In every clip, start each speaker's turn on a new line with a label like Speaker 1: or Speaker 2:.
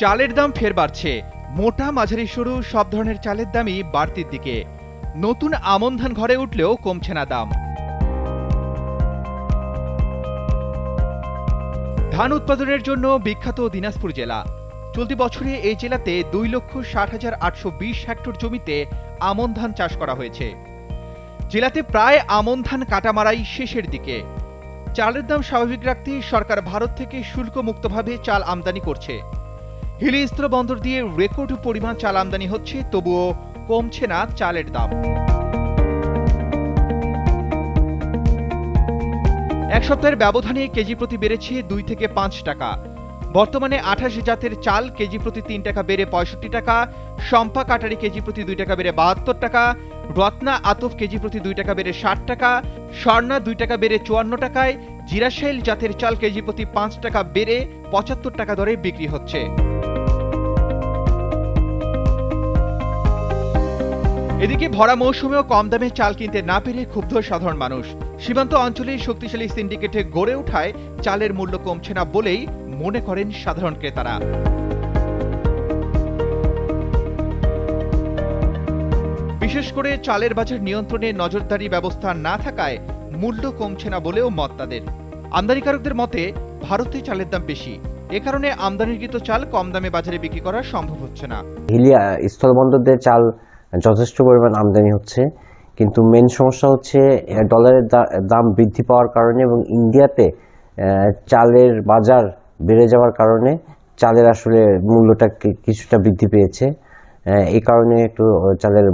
Speaker 1: চালের দাম ফের বাড়ছে। মোটা মাঝারি সরু সব ধরনের চালের দামই বাড়তির দিকে। নতুন আমন ধান ঘরে উঠলেও কমছে না দাম। ধান উৎপাদনের জন্য বিখ্যাত দিনাজপুর জেলা। চলতি বছরে এই জেলাতে 2,60,820 হেক্টর জমিতে আমন ধান চাষ করা হয়েছে। জেলাতে প্রায় আমন ধান কাটা মারাই শেষের দিকে। চালের দাম স্বাভাবিক রাখতে সরকার ভারত থেকে শুল্ক মুক্তভাবে চাল আমদানি করছে। হিলি স্থলবন্দর দিয়ে রেকর্ড পরিমাণ চাল আমদানি হচ্ছে, তবুও কমছে না চালের দাম। এক সপ্তাহের ব্যবধানে কেজি প্রতি বেড়েছে 2 থেকে 5 টাকা। বর্তমানে 28 জাতের চাল কেজি প্রতি 3 টাকা বেড়ে 65 টাকা, শম্পা কাটারি কেজি প্রতি 2 টাকা বেড়ে 72 টাকা, রত্না আতফ কেজি প্রতি 2 টাকা বেড়ে 60 টাকা, স্বর্ণা 2 টাকা বেড়ে 54 টাকায়, জিরাশাইল জাতের চাল কেজি প্রতি 5 টাকা বেড়ে 75 টাকা দরে বিক্রি হচ্ছে। এদিকে ভরা মৌসুমেও কম দামে চাল কিনতে না পেরে ক্ষুব্ধ সাধারণ মানুষ। সীমান্ত অঞ্চলে শক্তিশালী সিন্ডিকেটে গড়ে ওঠায় চালের মূল্য কমছে না বলেই মনে করেন সাধারণ ক্রেতারা। বিশেষ করে চালের বাজার নিয়ন্ত্রণে নজরদারি ব্যবস্থা না থাকায় মূল্য কমছে না বলেও মত তাদের। আমদানিকারকদের মতে ভারতে চালের দাম বেশি, এ কারণে আমদানিকৃত চাল কম দামে বাজারে বিক্রি করা সম্ভব হচ্ছে না।
Speaker 2: হিলি স্থলবন্দর দিয়ে চাল যথেষ্ট পরিমাণ আমদানি হচ্ছে, কিন্তু মেন সমস্যা হচ্ছে ডলারের দাম বৃদ্ধি পাওয়ার কারণে এবং ইন্ডিয়াতে চালের বাজার বেড়ে যাওয়ার কারণে চালের আসলে মূল্যটা কিছুটা বৃদ্ধি পেয়েছে। এই কারণে একটু চালের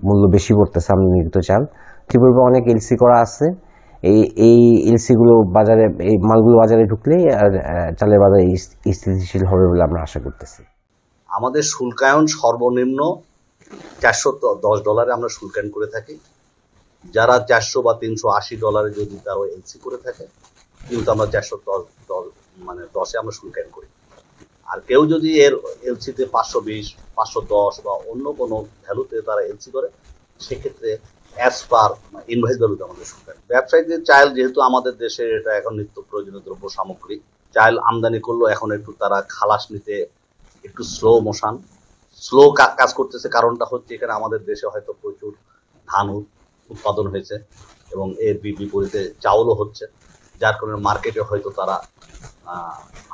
Speaker 2: মূল্য বেশি পড়তেছে আমদানিকৃত চাল। ইতিপূর্বে অনেক এলসি করা আছে, এই এলসিগুলো বাজারে, এই মালগুলো বাজারে ঢুকলেই চালের বাজার স্থিতিশীল হবে বলে আমরা আশা করতেছি।
Speaker 3: আমাদের শুল্কায়ন সর্বনিম্ন $410 আমরা শুল্কায়ন করে থাকি। যারা 400 বা $380 যদি তারা এলসি করে থাকে, কিন্তু আমরা 410 আমরা শুল্কায়ন করি। আর কেউ যদি এর এলসিতে 520, 510 বা অন্য কোনো ভ্যালুতে তারা এলসি করে, সেক্ষেত্রে অ্যাজ পার ইনভয়েস ভ্যালুতে আমাদের শুল্কায়ন। ব্যবসায়ীদের চাল যেহেতু আমাদের দেশে এটা এখন নিত্য প্রয়োজনীয় দ্রব্য সামগ্রী, চাল আমদানি করলেও এখন একটু তারা খালাস নিতে একটু স্লো কাজ করতেছে। কারণটা হচ্ছে এখানে আমাদের দেশে হয়তো প্রচুর ধান উৎপাদন হয়েছে এবং এর বিপরীতে চাউলও হচ্ছে, যার কারণে মার্কেটে হয়তো তারা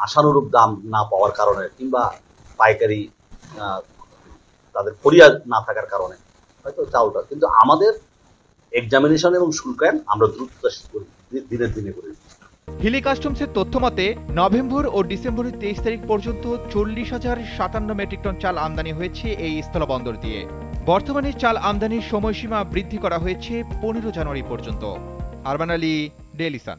Speaker 3: আশানুরূপ দাম না পাওয়ার কারণে কিংবা পাইকারি তাদের ফরিয়া না থাকার কারণে হয়তো চাউলটা, কিন্তু আমাদের এক্সামিনেশন এবং শুল্কায়ন আমরা দ্রুত দিনের দিনে করি।
Speaker 1: হিলি কাস্টমসের তথ্য মতে নভেম্বর ও ডিসেম্বরের 23 তারিখ পর্যন্ত 40,057 মেট্রিক টন চাল আমদানি হয়েছে এই স্থলবন্দর দিয়ে। বর্তমানে চাল আমদানির সময়সীমা বৃদ্ধি করা হয়েছে 15 জানুয়ারি পর্যন্ত। Arman Ali, Daily Sun.